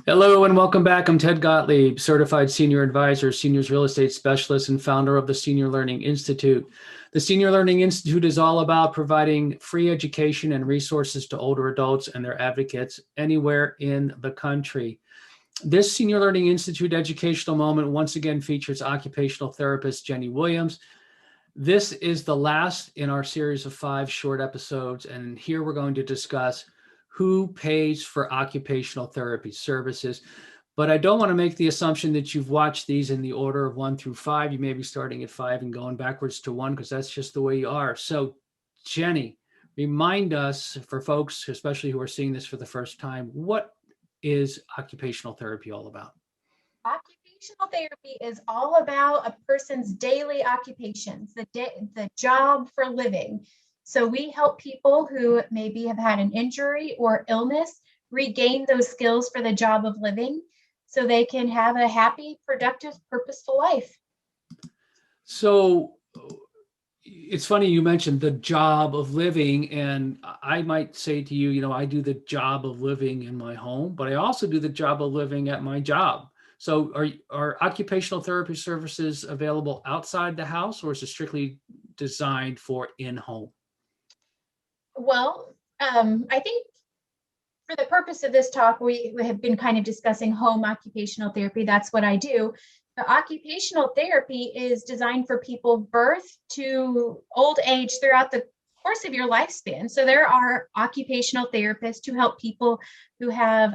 Hello and welcome back. I'm Ted Gottlieb, Certified Senior Advisor, Seniors Real Estate Specialist, and founder of the Senior Learning Institute. The Senior Learning Institute is all about providing free education and resources to older adults and their advocates anywhere in the country. This Senior Learning Institute educational moment once again features occupational therapist Jenny Williams. This is the last in our series of 5 short episodes, and here we're going to discuss who pays for occupational therapy services. But I don't want to make the assumption that you've watched these in the order of 1 through 5. You may be starting at 5 and going backwards to 1 because that's just the way you are. So, Jenny, remind us, for folks, especially who are seeing this for the first time, what is occupational therapy all about? Occupational therapy is all about a person's daily occupations, the job for living. So we help people who maybe have had an injury or illness regain those skills for the job of living so they can have a happy, productive, purposeful life. So it's funny you mentioned the job of living, and I might say to you, I do the job of living in my home, but I also do the job of living at my job. So are occupational therapy services available outside the house, or is it strictly designed for in-home? Well, I think for the purpose of this talk, we have been kind of discussing home occupational therapy. That's what I do. The occupational therapy is designed for people birth to old age throughout the course of your lifespan. So there are occupational therapists who help people who have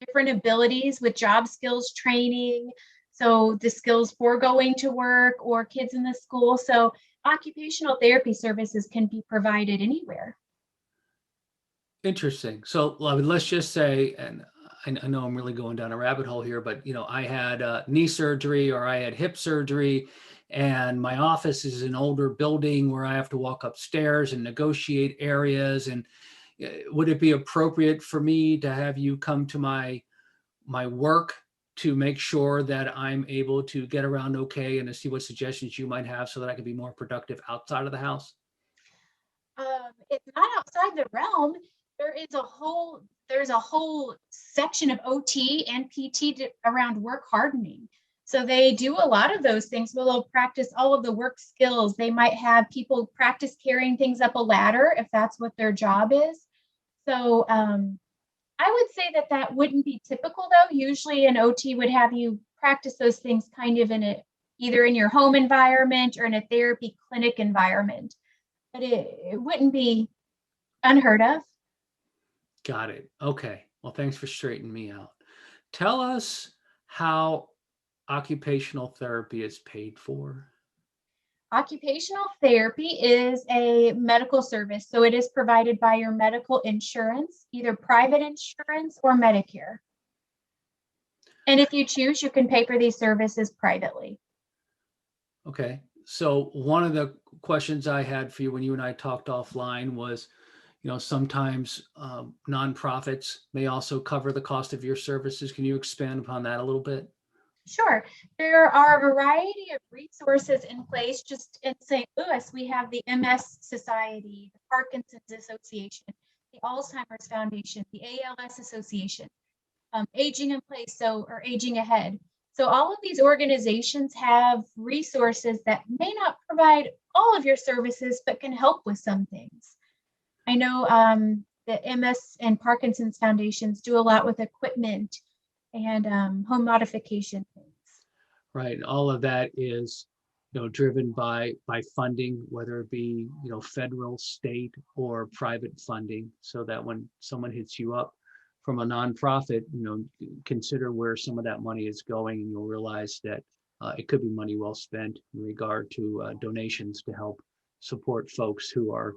different abilities with job skills training. So the skills for going to work or kids in the school. So occupational therapy services can be provided anywhere. Interesting. So let's just say, and I know I'm really going down a rabbit hole here, but I had knee surgery or I had hip surgery, and my office is an older building where I have to walk upstairs and negotiate areas. And would it be appropriate for me to have you come to my work to make sure that I'm able to get around okay and to see what suggestions you might have so that I can be more productive outside of the house? It's not outside the realm. There's a whole section of OT and PT around work hardening. So they do a lot of those things where they'll practice all of the work skills. They might have people practice carrying things up a ladder if that's what their job is. So I would say that wouldn't be typical though. Usually an OT would have you practice those things kind of either in your home environment or in a therapy clinic environment. But it wouldn't be unheard of. Got it. Okay. Well, thanks for straightening me out. Tell us how occupational therapy is paid for. Occupational therapy is a medical service, so it is provided by your medical insurance, either private insurance or Medicare. And if you choose, you can pay for these services privately. Okay. So one of the questions I had for you when you and I talked offline was, sometimes nonprofits may also cover the cost of your services. Can you expand upon that a little bit? Sure. There are a variety of resources in place. Just in St. Louis, we have the MS Society, the Parkinson's Association, the Alzheimer's Foundation, the ALS Association, Aging in Place, or Aging Ahead. So all of these organizations have resources that may not provide all of your services, but can help with some things. I know the MS and Parkinson's foundations do a lot with equipment and home modification things. Right. All of that is, driven by funding, whether it be, federal, state, or private funding, so that when someone hits you up from a nonprofit, consider where some of that money is going, and you'll realize that it could be money well spent in regard to donations to help support folks who are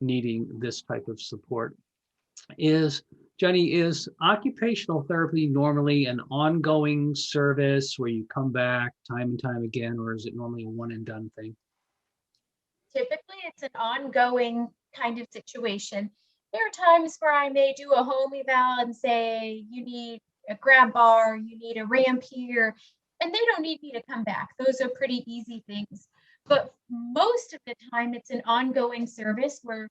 needing this type of support. Jenny, is occupational therapy normally an ongoing service where you come back time and time again, or is it normally a one and done thing? Typically, it's an ongoing kind of situation. There are times where I may do a home eval and say, you need a grab bar, you need a ramp here, and they don't need me to come back. Those are pretty easy things. But most of the time, it's an ongoing service where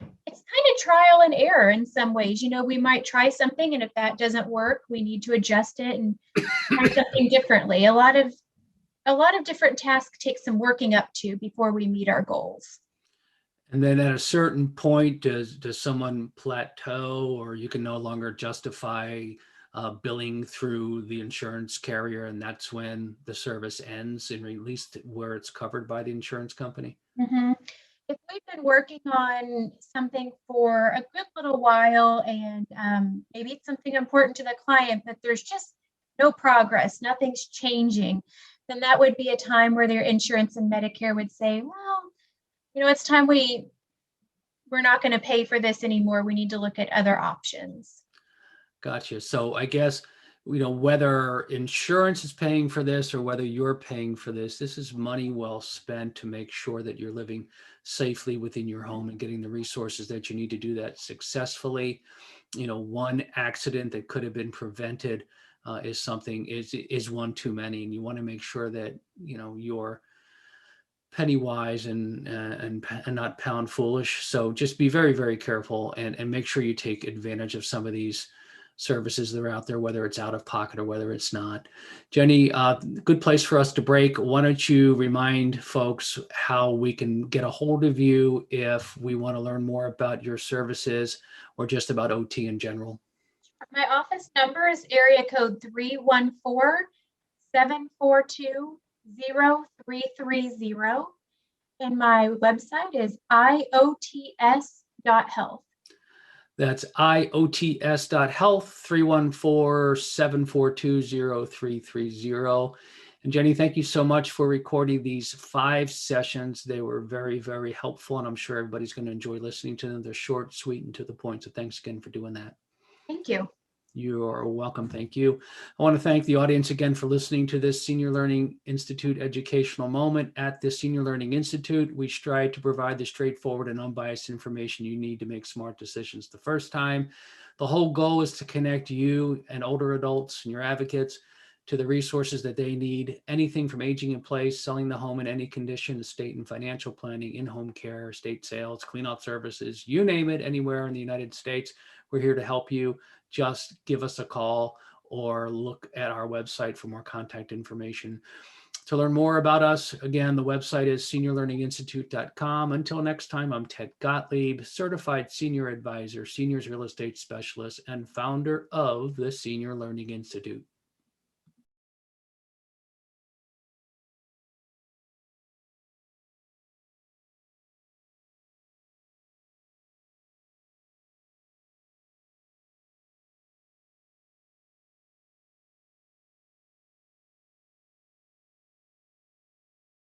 It's kind of trial and error in some ways. You know, we might try something, and if that doesn't work, we need to adjust it and try something differently. A lot of different tasks take some working up to before we meet our goals. And then at a certain point, does someone plateau, or you can no longer justify billing through the insurance carrier, and that's when the service ends, and at least where it's covered by the insurance company? Mhm. If we've been working on something for a good little while and maybe it's something important to the client, but there's just no progress, nothing's changing, then that would be a time where their insurance and Medicare would say, well, it's time we're not going to pay for this anymore. We need to look at other options. Gotcha. So I guess, whether insurance is paying for this or whether you're paying for this is money well spent to make sure that you're living safely within your home and getting the resources that you need to do that successfully. One accident that could have been prevented is one too many, and you want to make sure that you're penny wise and not pound foolish. So just be very, very careful and make sure you take advantage of some of these services that are out there, whether it's out of pocket or whether it's not. Jenny, good place for us to break. Why don't you remind folks how we can get a hold of you if we want to learn more about your services or just about OT in general? My office number is area code 314-742-0330. And my website is iots.health. That's iots.health, 314-742-0330. And Jenny, thank you so much for recording these 5 sessions. They were very, very helpful, and I'm sure everybody's going to enjoy listening to them. They're short, sweet, and to the point. So thanks again for doing that. Thank you. You are welcome. Thank you. I want to thank the audience again for listening to this Senior Learning Institute educational moment. At the Senior Learning Institute, we strive to provide the straightforward and unbiased information you need to make smart decisions the first time. The whole goal is to connect you and older adults and your advocates to the resources that they need. Anything from aging in place, selling the home in any condition, estate and financial planning, in-home care, estate sales, clean-out services, you name it, anywhere in the United States. We're here to help you. Just give us a call or look at our website for more contact information. To learn more about us, again, the website is seniorlearninginstitute.com. Until next time, I'm Ted Gottlieb, certified senior advisor, seniors real estate specialist, and founder of the Senior Learning Institute.